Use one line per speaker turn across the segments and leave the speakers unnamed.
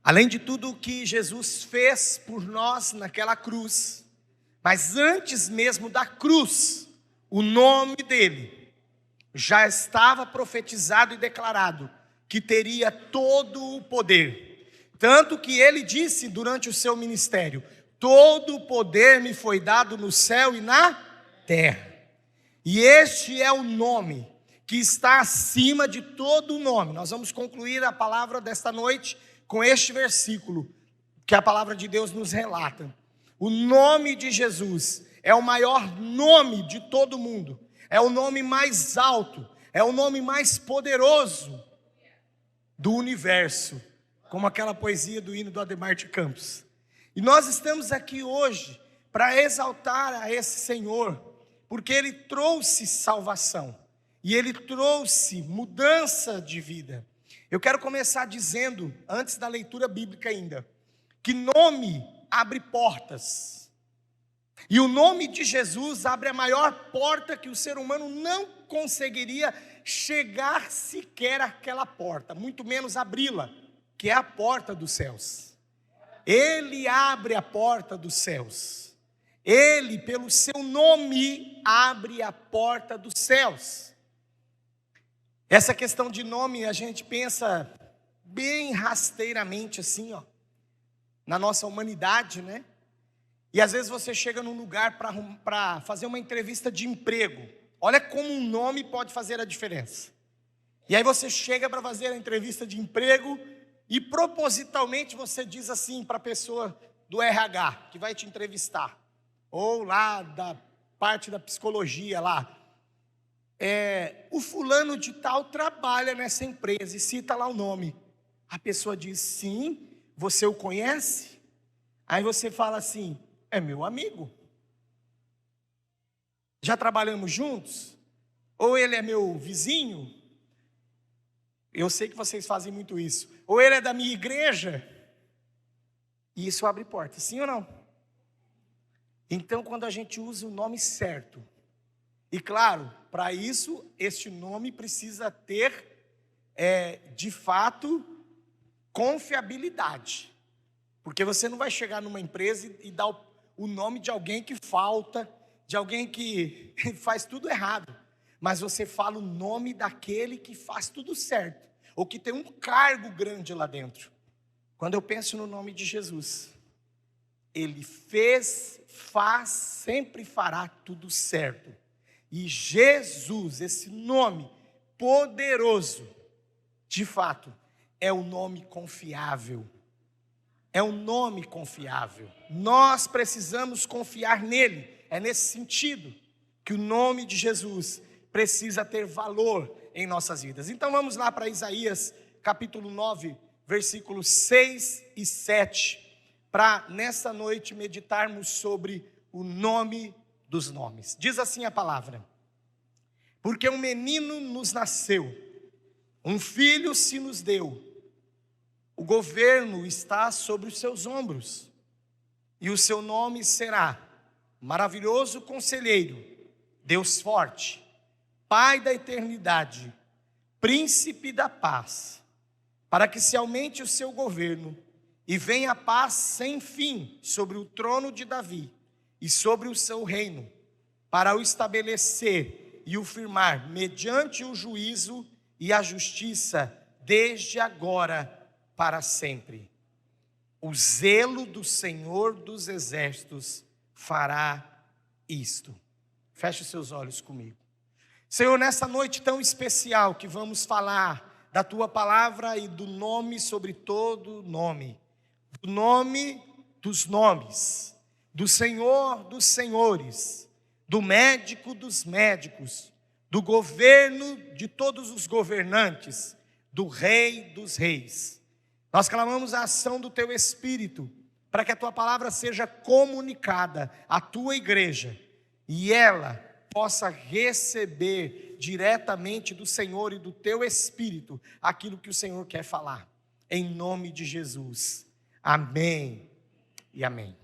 Além de tudo o que Jesus fez por nós naquela cruz, mas antes mesmo da cruz, o nome dele já estava profetizado e declarado que teria todo o poder. Tanto que ele disse durante o seu ministério: todo o poder me foi dado no céu e na terra. E este é o nome que está acima de todo o nome. Nós vamos concluir a palavra desta noite com este versículo que a palavra de Deus nos relata. O nome de Jesus é o maior nome de todo mundo. É o nome mais alto, é o nome mais poderoso do universo, como aquela poesia do hino do Ademar de Campos. E nós estamos aqui hoje para exaltar a esse Senhor, porque Ele trouxe salvação, e Ele trouxe mudança de vida. Eu quero começar dizendo, antes da leitura bíblica ainda, que nome abre portas, e o nome de Jesus abre a maior porta que o ser humano não conseguiria chegar sequer àquela porta, muito menos abri-la, que é a porta dos céus. Ele abre a porta dos céus. Ele, pelo seu nome, abre a porta dos céus. Essa questão de nome, a gente pensa bem rasteiramente assim, na nossa humanidade, né? E às vezes você chega num lugar para fazer uma entrevista de emprego. Olha como um nome pode fazer a diferença. E aí você chega para fazer a entrevista de emprego e propositalmente você diz assim para a pessoa do RH que vai te entrevistar, ou lá da parte da psicologia lá, o fulano de tal trabalha nessa empresa, e cita lá o nome. A pessoa diz: sim, você o conhece? Aí você fala assim: é meu amigo. Já trabalhamos juntos? Ou ele é meu vizinho? Eu sei que vocês fazem muito isso. Ou ele é da minha igreja? E isso abre porta, sim ou não? Então, quando a gente usa o nome certo, e claro, para isso, este nome precisa ter, de fato, confiabilidade. Porque você não vai chegar numa empresa e dar o nome de alguém que falta, de alguém que faz tudo errado. Mas você fala o nome daquele que faz tudo certo, ou que tem um cargo grande lá dentro. Quando eu penso no nome de Jesus, Ele fez, faz, sempre fará tudo certo. E Jesus, esse nome poderoso, de fato, é um nome confiável. É um nome confiável. Nós precisamos confiar nele. É nesse sentido que o nome de Jesus precisa ter valor em nossas vidas. Então vamos lá para Isaías capítulo 9, versículos 6 e 7, para nessa noite meditarmos sobre o nome dos nomes. Diz assim a palavra: porque um menino nos nasceu, um filho se nos deu, o governo está sobre os seus ombros, e o seu nome será Maravilhoso Conselheiro, Deus Forte, Pai da Eternidade, Príncipe da Paz, para que se aumente o seu governo e venha a paz sem fim sobre o trono de Davi e sobre o seu reino, para o estabelecer e o firmar mediante o juízo e a justiça desde agora para sempre. O zelo do Senhor dos Exércitos fará isto. Feche os seus olhos comigo. Senhor, nessa noite tão especial que vamos falar da Tua palavra e do nome sobre todo nome, do nome dos nomes, do Senhor dos senhores, do médico dos médicos, do governo de todos os governantes, do Rei dos reis. Nós clamamos a ação do Teu Espírito, para que a Tua palavra seja comunicada à Tua igreja, e ela possa receber diretamente do Senhor e do Teu Espírito aquilo que o Senhor quer falar, em nome de Jesus, amém e amém.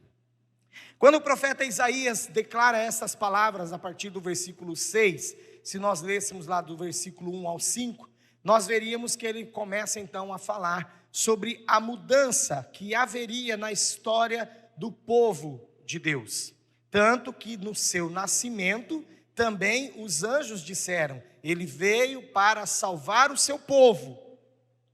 Quando o profeta Isaías declara essas palavras a partir do versículo 6, se nós lêssemos lá do versículo 1 ao 5, nós veríamos que ele começa então a falar sobre a mudança que haveria na história do povo de Deus. Tanto que no seu nascimento, também os anjos disseram: ele veio para salvar o seu povo.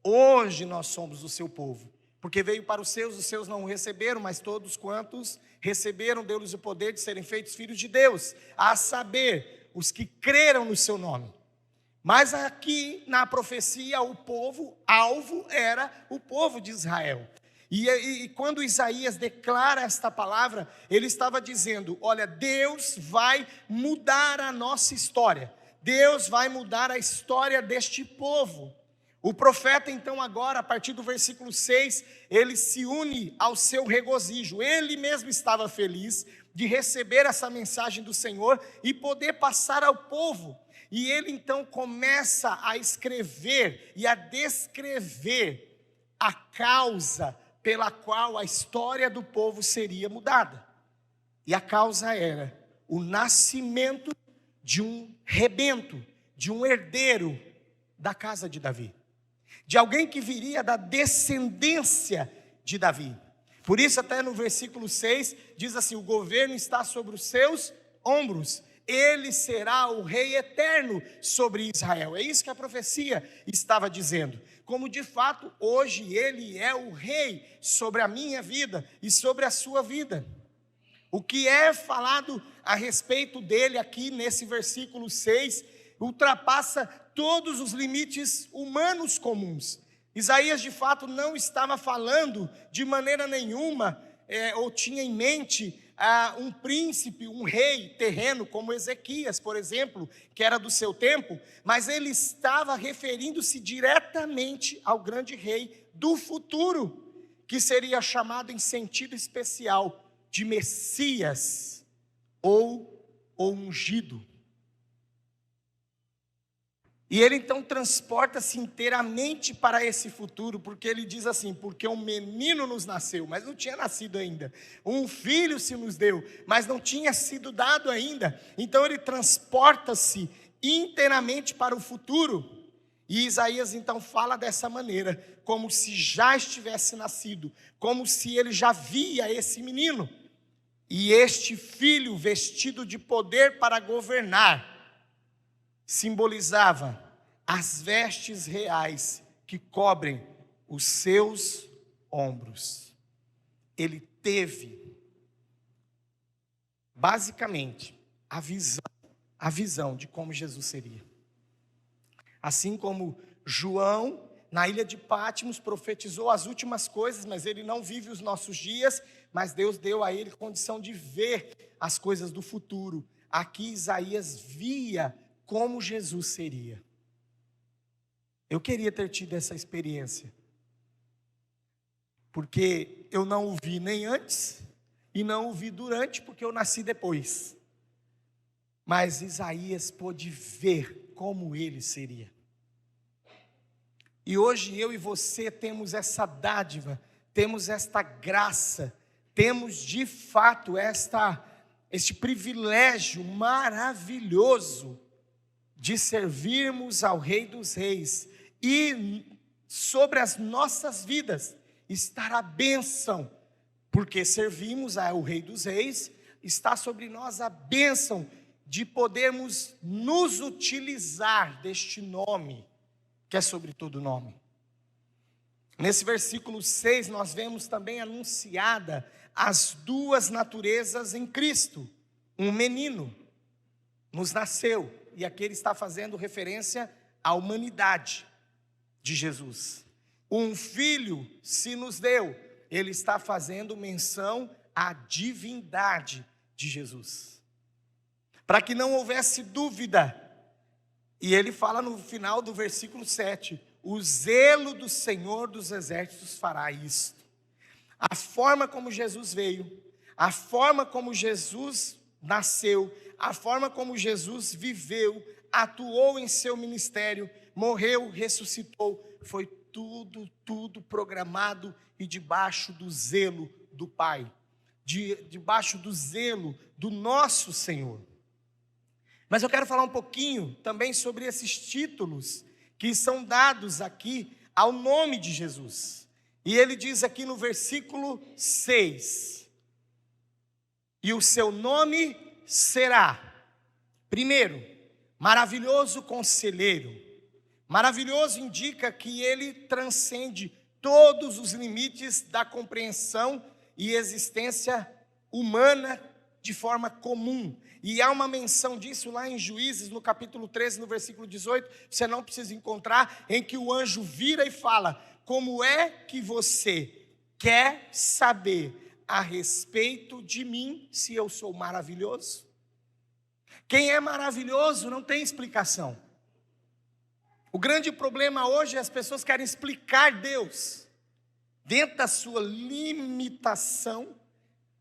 Hoje nós somos o seu povo, porque veio para os seus não o receberam, mas todos quantos receberam, deu-lhes o poder de serem feitos filhos de Deus, a saber, os que creram no seu nome. Mas aqui na profecia, o povo alvo era o povo de Israel. E quando Isaías declara esta palavra, ele estava dizendo: olha, Deus vai mudar a nossa história, Deus vai mudar a história deste povo. O profeta então agora, a partir do versículo 6, ele se une ao seu regozijo. Ele mesmo estava feliz de receber essa mensagem do Senhor e poder passar ao povo. E ele então começa a escrever e a descrever a causa pela qual a história do povo seria mudada. E a causa era o nascimento de um rebento, de um herdeiro da casa de Davi, de alguém que viria da descendência de Davi. Por isso até no versículo 6 diz assim: o governo está sobre os seus ombros, ele será o rei eterno sobre Israel. É isso que a profecia estava dizendo. Como de fato hoje ele é o rei sobre a minha vida e sobre a sua vida. O que é falado a respeito dele aqui nesse versículo 6 ultrapassa todos os limites humanos comuns. Isaías de fato não estava falando de maneira nenhuma, ou tinha em mente um príncipe, um rei terreno, como Ezequias, por exemplo, que era do seu tempo, mas ele estava referindo-se diretamente ao grande rei do futuro, que seria chamado em sentido especial de Messias ou ungido. E ele então transporta-se inteiramente para esse futuro, porque ele diz assim: porque um menino nos nasceu, mas não tinha nascido ainda, um filho se nos deu, mas não tinha sido dado ainda. Então ele transporta-se inteiramente para o futuro. E Isaías então fala dessa maneira, como se já estivesse nascido, como se ele já via esse menino, e este filho vestido de poder para governar, simbolizava as vestes reais que cobrem os seus ombros. Ele teve, basicamente, a visão de como Jesus seria. Assim como João, na ilha de Patmos, profetizou as últimas coisas, mas ele não vive os nossos dias, mas Deus deu a ele condição de ver as coisas do futuro. Aqui Isaías via como Jesus seria. Eu queria ter tido essa experiência, porque eu não o vi nem antes e não o vi durante, porque eu nasci depois. Mas Isaías pôde ver como ele seria. E hoje eu e você temos essa dádiva, temos esta graça, temos de fato este privilégio maravilhoso de servirmos ao Rei dos Reis, e sobre as nossas vidas estar a bênção, porque servimos ao Rei dos Reis, está sobre nós a bênção de podermos nos utilizar deste nome, que é sobre todo nome. Nesse versículo 6 nós vemos também anunciada as duas naturezas em Cristo. Um menino nos nasceu, e aqui ele está fazendo referência à humanidade de Jesus. Um filho se nos deu, ele está fazendo menção à divindade de Jesus. Para que não houvesse dúvida, e ele fala no final do versículo 7, o zelo do Senhor dos Exércitos fará isto. A forma como Jesus veio, a forma como Jesus nasceu, a forma como Jesus viveu, atuou em seu ministério, morreu, ressuscitou, foi tudo programado e debaixo do zelo do Pai, debaixo do zelo do nosso Senhor. Mas eu quero falar um pouquinho também sobre esses títulos que são dados aqui ao nome de Jesus. E ele diz aqui no versículo 6: e o seu nome será, primeiro, maravilhoso conselheiro. Maravilhoso indica que ele transcende todos os limites da compreensão e existência humana de forma comum. E há uma menção disso lá em Juízes, no capítulo 13, no versículo 18, você não precisa encontrar, em que o anjo vira e fala: como é que você quer saber a respeito de mim, se eu sou maravilhoso? Quem é maravilhoso não tem explicação. O grande problema hoje é as pessoas querem explicar Deus dentro da sua limitação,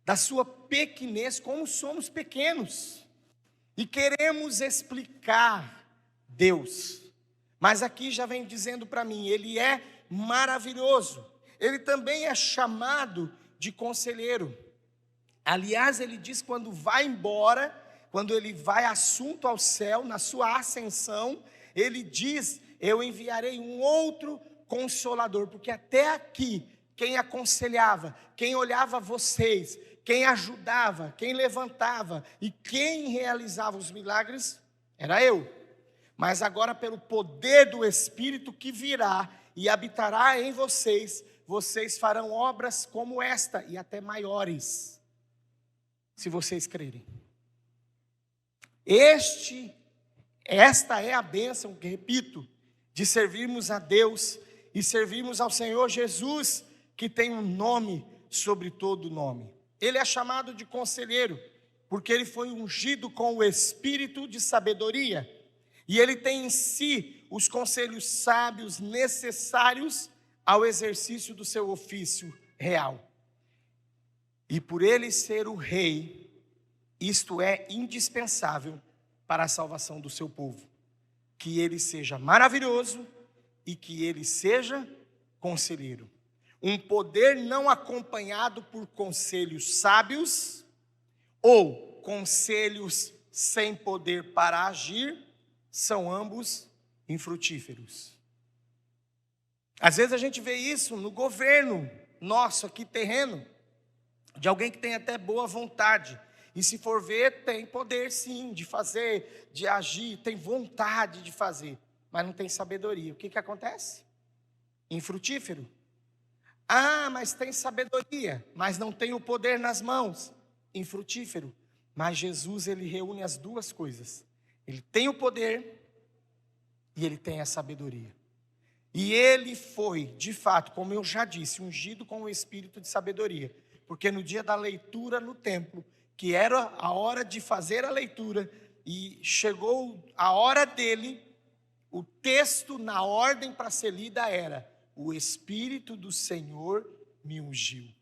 da sua pequenez, como somos pequenos, e queremos explicar Deus. Mas aqui já vem dizendo para mim, ele é maravilhoso. Ele também é chamado de conselheiro. Aliás, ele diz quando vai embora, quando ele vai assunto ao céu, na sua ascensão, ele diz: eu enviarei um outro consolador, porque até aqui, quem aconselhava, quem olhava vocês, quem ajudava, quem levantava e quem realizava os milagres, era eu. Mas agora, pelo poder do Espírito que virá e habitará em vocês, vocês farão obras como esta e até maiores, se vocês crerem. Esta é a bênção, que repito, de servirmos a Deus e servirmos ao Senhor Jesus, que tem um nome sobre todo nome. Ele é chamado de conselheiro, porque ele foi ungido com o espírito de sabedoria, e ele tem em si os conselhos sábios necessários ao exercício do seu ofício real. E por ele ser o rei, isto é indispensável para a salvação do seu povo, que ele seja maravilhoso e que ele seja conselheiro. Um poder não acompanhado por conselhos sábios ou conselhos sem poder para agir, são ambos infrutíferos. Às vezes a gente vê isso no governo nosso aqui terreno, de alguém que tem até boa vontade, e se for ver, tem poder sim de fazer, de agir, tem vontade de fazer, mas não tem sabedoria. O que acontece? Infrutífero. Ah, mas tem sabedoria, mas não tem o poder nas mãos. Infrutífero. Mas Jesus, ele reúne as duas coisas. Ele tem o poder e ele tem a sabedoria. E ele foi, de fato, como eu já disse, ungido com o espírito de sabedoria. Porque no dia da leitura no templo, que era a hora de fazer a leitura, e chegou a hora dele, o texto na ordem para ser lida era: o Espírito do Senhor me ungiu.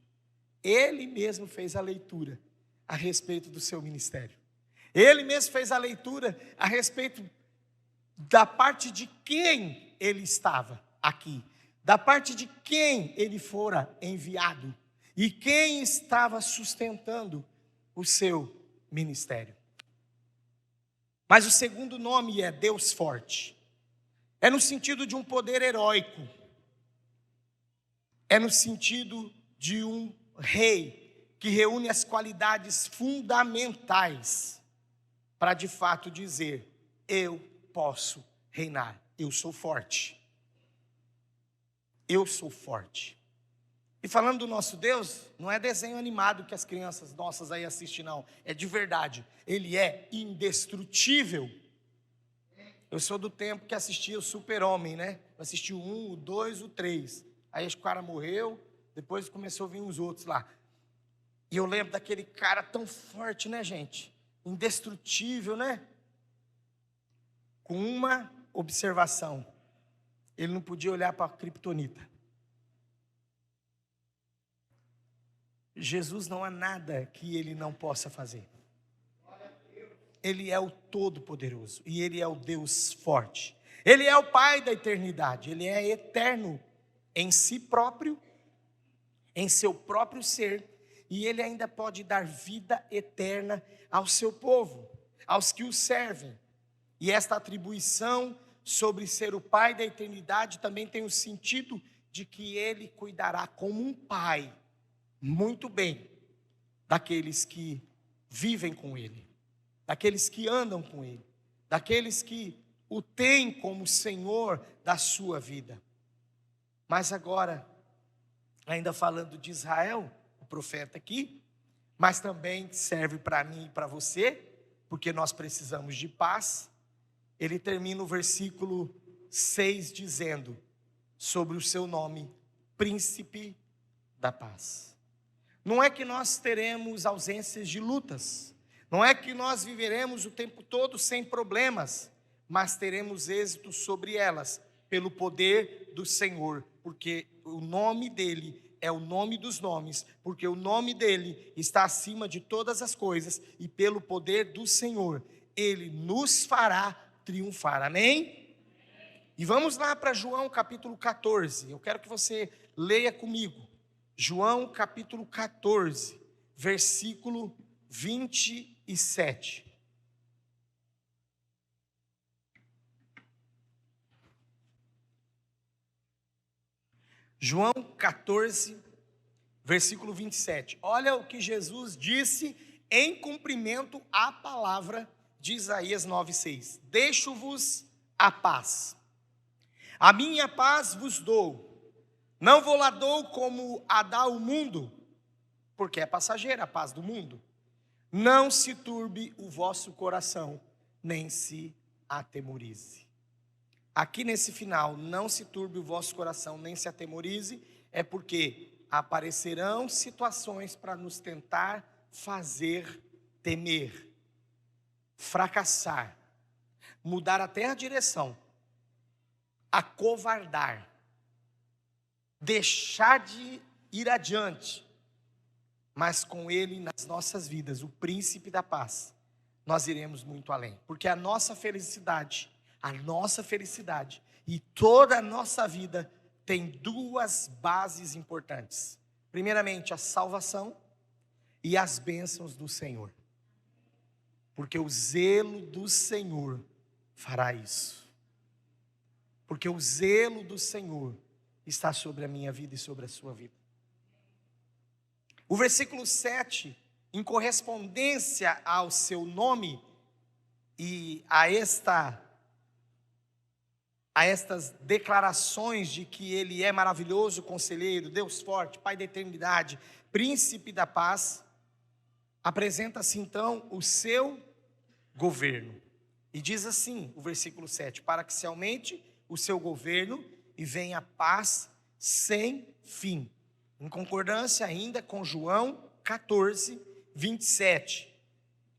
Ele mesmo fez a leitura a respeito do seu ministério. Ele mesmo fez a leitura a respeito da parte de quem ele estava aqui, da parte de quem ele fora enviado e quem estava sustentando o seu ministério. Mas o segundo nome é Deus forte. É no sentido de um poder heróico. É no sentido de um rei que reúne as qualidades fundamentais para de fato dizer: eu posso reinar, eu sou forte. Eu sou forte. E falando do nosso Deus, não é desenho animado que as crianças nossas aí assistem, não. É de verdade. Ele é indestrutível. Eu sou do tempo que assistia o Super-Homem, né? Eu assisti o 1, o 2, o 3. Aí o cara morreu, depois começou a vir os outros lá. E eu lembro daquele cara tão forte, né, gente? Indestrutível, né? Com uma observação: ele não podia olhar para a criptonita. Jesus não há nada que ele não possa fazer. Ele é o Todo-Poderoso e ele é o Deus forte. Ele é o Pai da eternidade, ele é eterno em si próprio, em seu próprio ser, e ele ainda pode dar vida eterna ao seu povo, aos que o servem. E esta atribuição sobre ser o Pai da eternidade também tem o sentido de que Ele cuidará como um pai, muito bem, daqueles que vivem com Ele, daqueles que andam com Ele, daqueles que o têm como Senhor da sua vida. Mas agora, ainda falando de Israel, o profeta aqui, mas também serve para mim e para você, porque nós precisamos de paz. Ele termina o versículo 6 dizendo sobre o seu nome, Príncipe da Paz. Não é que nós teremos ausências de lutas, não é que nós viveremos o tempo todo sem problemas, mas teremos êxito sobre elas, pelo poder do Senhor, porque o nome dele é o nome dos nomes, porque o nome dele está acima de todas as coisas, e pelo poder do Senhor, ele nos fará triunfar, amém? E vamos lá para João capítulo 14, eu quero que você leia comigo, João capítulo 14, versículo 27. João 14, versículo 27. Olha o que Jesus disse em cumprimento à palavra de Isaías 9:6. Deixo-vos a paz. A minha paz vos dou. Não vou lá dou como a dá o mundo, porque é passageira a paz do mundo. Não se turbe o vosso coração, nem se atemorize. Aqui nesse final, não se turbe o vosso coração, nem se atemorize, é porque aparecerão situações para nos tentar fazer temer, fracassar, mudar até a direção, acovardar, deixar de ir adiante. Mas com Ele nas nossas vidas, o Príncipe da Paz, nós iremos muito além, porque a nossa felicidade e toda a nossa vida tem duas bases importantes. Primeiramente, a salvação e as bênçãos do Senhor, porque o zelo do Senhor fará isso, porque o zelo do Senhor está sobre a minha vida e sobre a sua vida. O versículo 7, em correspondência ao seu nome e a estas declarações de que Ele é maravilhoso, conselheiro, Deus forte, Pai da eternidade, Príncipe da paz, apresenta-se então o seu governo. E diz assim o versículo 7, para que se aumente o seu governo e venha a paz sem fim. Em concordância ainda com João 14, 27.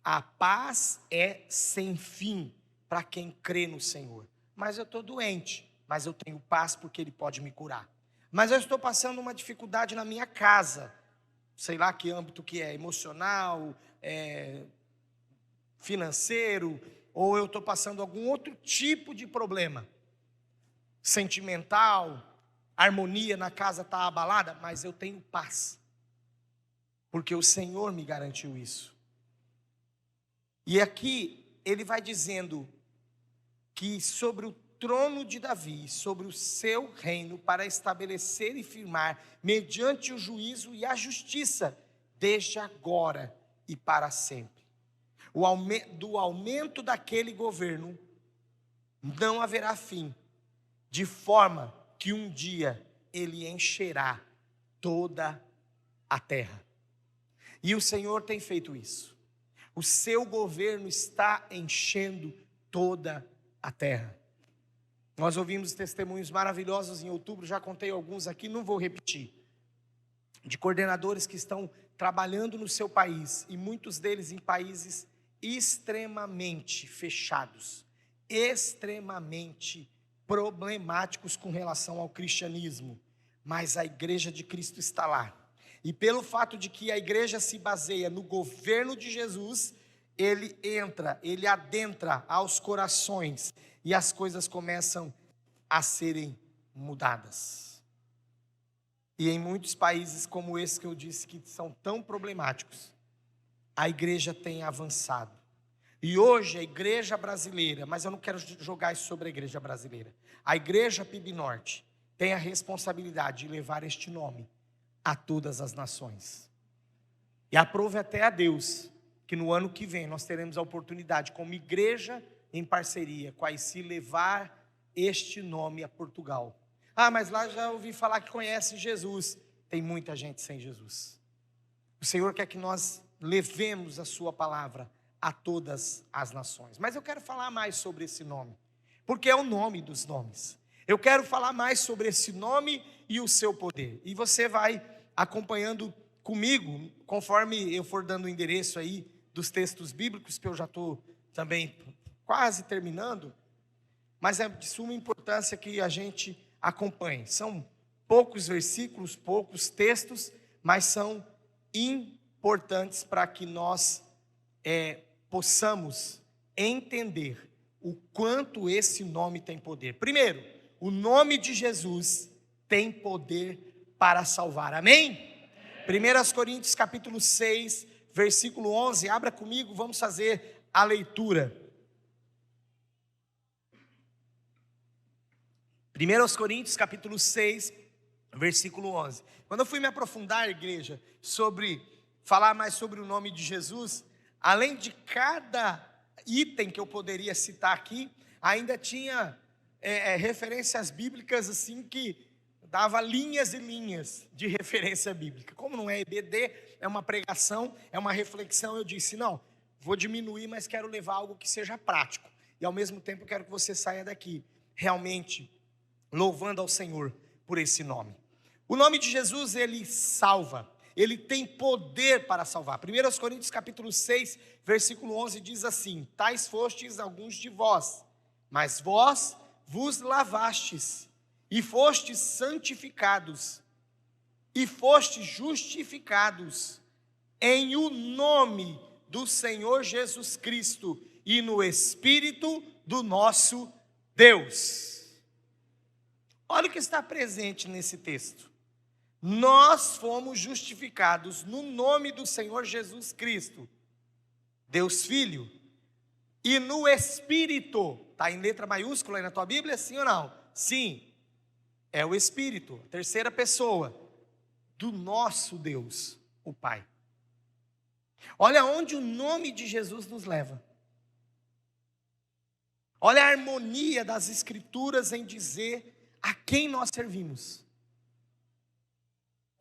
A paz é sem fim para quem crê no Senhor. Mas eu estou doente, mas eu tenho paz porque Ele pode me curar. Mas eu estou passando uma dificuldade na minha casa, sei lá que âmbito que é, emocional, financeiro, ou eu estou passando algum outro tipo de problema, sentimental, harmonia na casa está abalada, mas eu tenho paz, porque o Senhor me garantiu isso. E aqui ele vai dizendo que sobre o trono de Davi, sobre o seu reino, para estabelecer e firmar, mediante o juízo e a justiça, desde agora e para sempre. Do aumento daquele governo não haverá fim, de forma que um dia Ele encherá toda a terra. E o Senhor tem feito isso. O seu governo está enchendo toda a terra. Nós ouvimos testemunhos maravilhosos em outubro, já contei alguns aqui, não vou repetir, de coordenadores que estão trabalhando no seu país, e muitos deles em países extremamente fechados, extremamente problemáticos com relação ao cristianismo, mas a igreja de Cristo está lá, e pelo fato de que a igreja se baseia no governo de Jesus, ele adentra aos corações, e as coisas começam a serem mudadas. E em muitos países como esse que eu disse que são tão problemáticos, a igreja tem avançado. E hoje a igreja brasileira, mas eu não quero jogar isso sobre a igreja brasileira. A igreja PIB Norte tem a responsabilidade de levar este nome a todas as nações. E aprove até a Deus que no ano que vem nós teremos a oportunidade, como igreja em parceria com a IC, levar este nome a Portugal. Ah, mas lá já ouvi falar que conhece Jesus. Tem muita gente sem Jesus. O Senhor quer que nós levemos a sua palavra a todas as nações. Mas eu quero falar mais sobre esse nome, porque é o nome dos nomes. Eu quero falar mais sobre esse nome e o seu poder. E você vai acompanhando comigo, conforme eu for dando o endereço aí dos textos bíblicos, que eu já estou também quase terminando, mas é de suma importância que a gente acompanhe. São poucos versículos, poucos textos, mas são importantes para que nós possamos entender o quanto esse nome tem poder. Primeiro, o nome de Jesus tem poder para salvar. Amém? 1 Coríntios capítulo 6, versículo 11, abra comigo, vamos fazer a leitura. 1 Coríntios capítulo 6, versículo 11. Quando eu fui me aprofundar, igreja, falar mais sobre o nome de Jesus, além de cada item que eu poderia citar aqui, ainda tinha referências bíblicas assim que dava linhas e linhas de referência bíblica. Como não é EBD, é uma pregação, é uma reflexão, eu disse, não, vou diminuir, mas quero levar algo que seja prático. E ao mesmo tempo quero que você saia daqui realmente louvando ao Senhor por esse nome. O nome de Jesus, ele salva, ele tem poder para salvar. 1 Coríntios capítulo 6, versículo 11 diz assim: tais fostes alguns de vós, mas vós vos lavastes, e fostes santificados, e fostes justificados, em o nome do Senhor Jesus Cristo, e no Espírito do nosso Deus. Olha o que está presente nesse texto. Nós fomos justificados no nome do Senhor Jesus Cristo, Deus Filho, e no Espírito. Está em letra maiúscula aí na tua Bíblia, sim ou não? Sim, é o Espírito, a terceira pessoa do nosso Deus, o Pai. Olha onde o nome de Jesus nos leva. Olha a harmonia das Escrituras em dizer a quem nós servimos.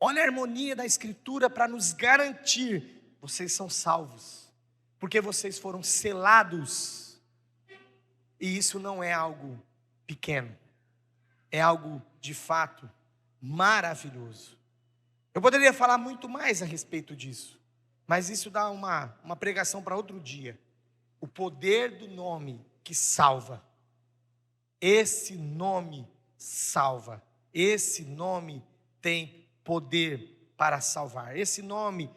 Olha a harmonia da Escritura para nos garantir: vocês são salvos, porque vocês foram selados. E isso não é algo pequeno, é algo de fato maravilhoso. Eu poderia falar muito mais a respeito disso, mas isso dá uma pregação para outro dia. O poder do nome que salva. Esse nome salva. Esse nome tem poder para salvar. Esse nome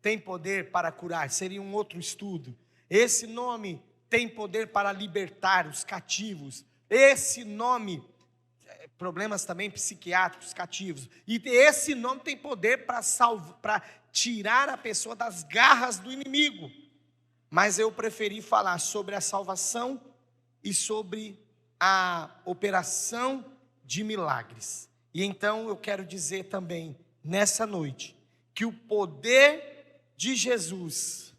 tem poder para curar. Seria um outro estudo. Esse nome tem poder para libertar os cativos. Esse nome, problemas também psiquiátricos, cativos. E esse nome tem poder para tirar a pessoa das garras do inimigo. Mas eu preferi falar sobre a salvação e sobre a operação de milagres. E então eu quero dizer também, nessa noite, que o poder de Jesus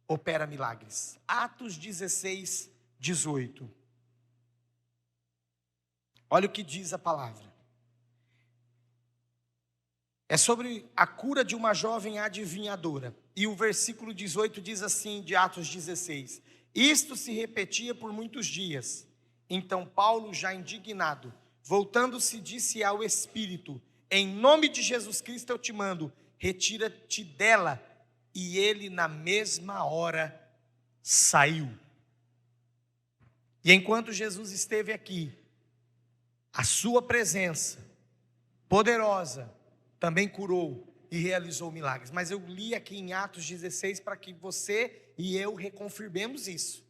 opera milagres. Atos 16, 18. Olha o que diz a palavra. É sobre a cura de uma jovem adivinhadora. E o versículo 18 diz assim, de Atos 16: isto se repetia por muitos dias. Então Paulo, já indignado, voltando-se, disse ao Espírito: em nome de Jesus Cristo eu te mando, retira-te dela. E ele na mesma hora saiu. E enquanto Jesus esteve aqui, a sua presença poderosa também curou e realizou milagres. Mas eu li aqui em Atos 16 para que você e eu reconfirmemos isso,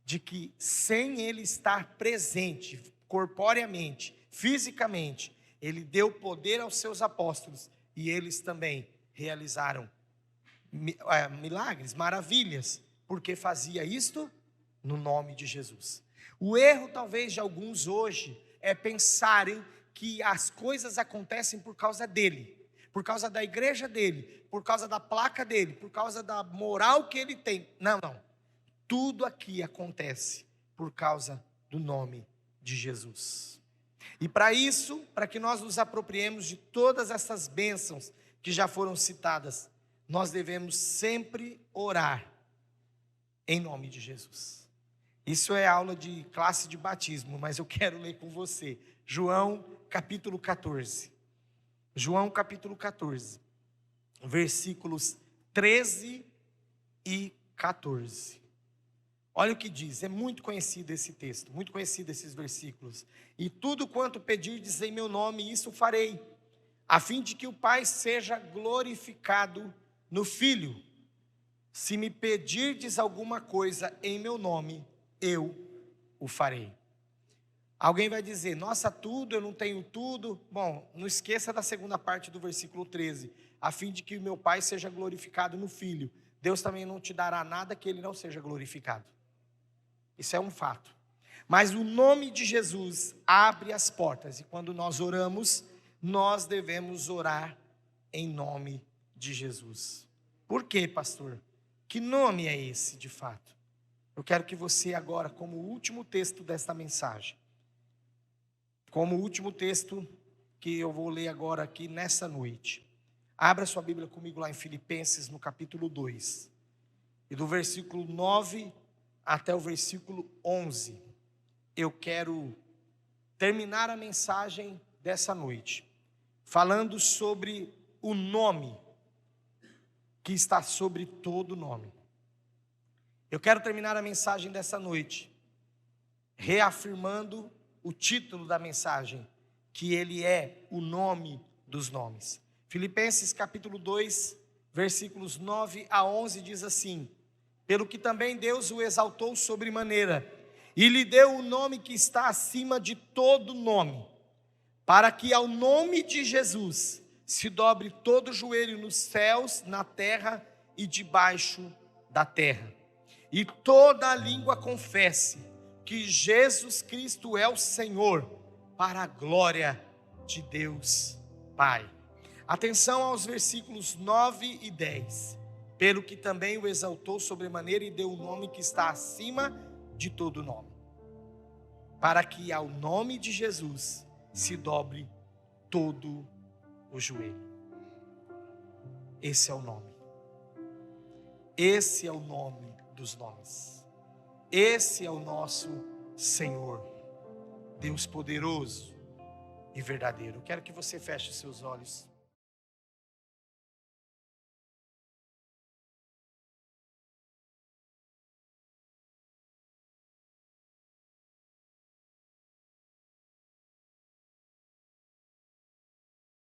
de que sem ele estar presente, corporeamente, fisicamente, ele deu poder aos seus apóstolos e eles também realizaram milagres, maravilhas, porque fazia isto no nome de Jesus. O erro talvez de alguns hoje é pensarem que as coisas acontecem por causa dele, por causa da igreja dele, por causa da placa dele, por causa da moral que ele tem. Não, não. Tudo aqui acontece por causa do nome de Jesus. E para isso, para que nós nos apropriemos de todas essas bênçãos que já foram citadas, nós devemos sempre orar em nome de Jesus. Isso é aula de classe de batismo, mas eu quero ler com você. João capítulo 14. João capítulo 14, versículos 13 e 14. Olha o que diz, é muito conhecido esse texto, muito conhecido esses versículos. E tudo quanto pedirdes em meu nome, isso farei, a fim de que o Pai seja glorificado no Filho. Se me pedirdes alguma coisa em meu nome, eu o farei. Alguém vai dizer, nossa, tudo, eu não tenho tudo. Bom, não esqueça da segunda parte do versículo 13. A fim de que o meu Pai seja glorificado no Filho. Deus também não te dará nada que ele não seja glorificado. Isso é um fato. Mas o nome de Jesus abre as portas. E quando nós oramos, nós devemos orar em nome de Jesus. Por quê, pastor? Que nome é esse, de fato? Eu quero que você agora, como último texto desta mensagem, como último texto que eu vou ler agora aqui nessa noite, abra sua Bíblia comigo lá em Filipenses, no capítulo 2, e do versículo 9 até o versículo 11, eu quero terminar a mensagem dessa noite, falando sobre o nome que está sobre todo nome. Eu quero terminar a mensagem dessa noite, reafirmando o título da mensagem, que ele é o nome dos nomes. Filipenses capítulo 2, versículos 9 a 11 diz assim: pelo que também Deus o exaltou sobremaneira, e lhe deu o nome que está acima de todo nome, para que ao nome de Jesus se dobre todo o joelho nos céus, na terra e debaixo da terra, e toda a língua confesse que Jesus Cristo é o Senhor, para a glória de Deus Pai. Atenção aos versículos 9 e 10. Pelo que também o exaltou sobremaneira e deu o nome que está acima de todo nome, para que ao nome de Jesus se dobre todo o joelho. Esse é o nome. Esse é o nome dos nomes. Esse é o nosso Senhor, Deus poderoso e verdadeiro. Eu quero que você feche seus olhos.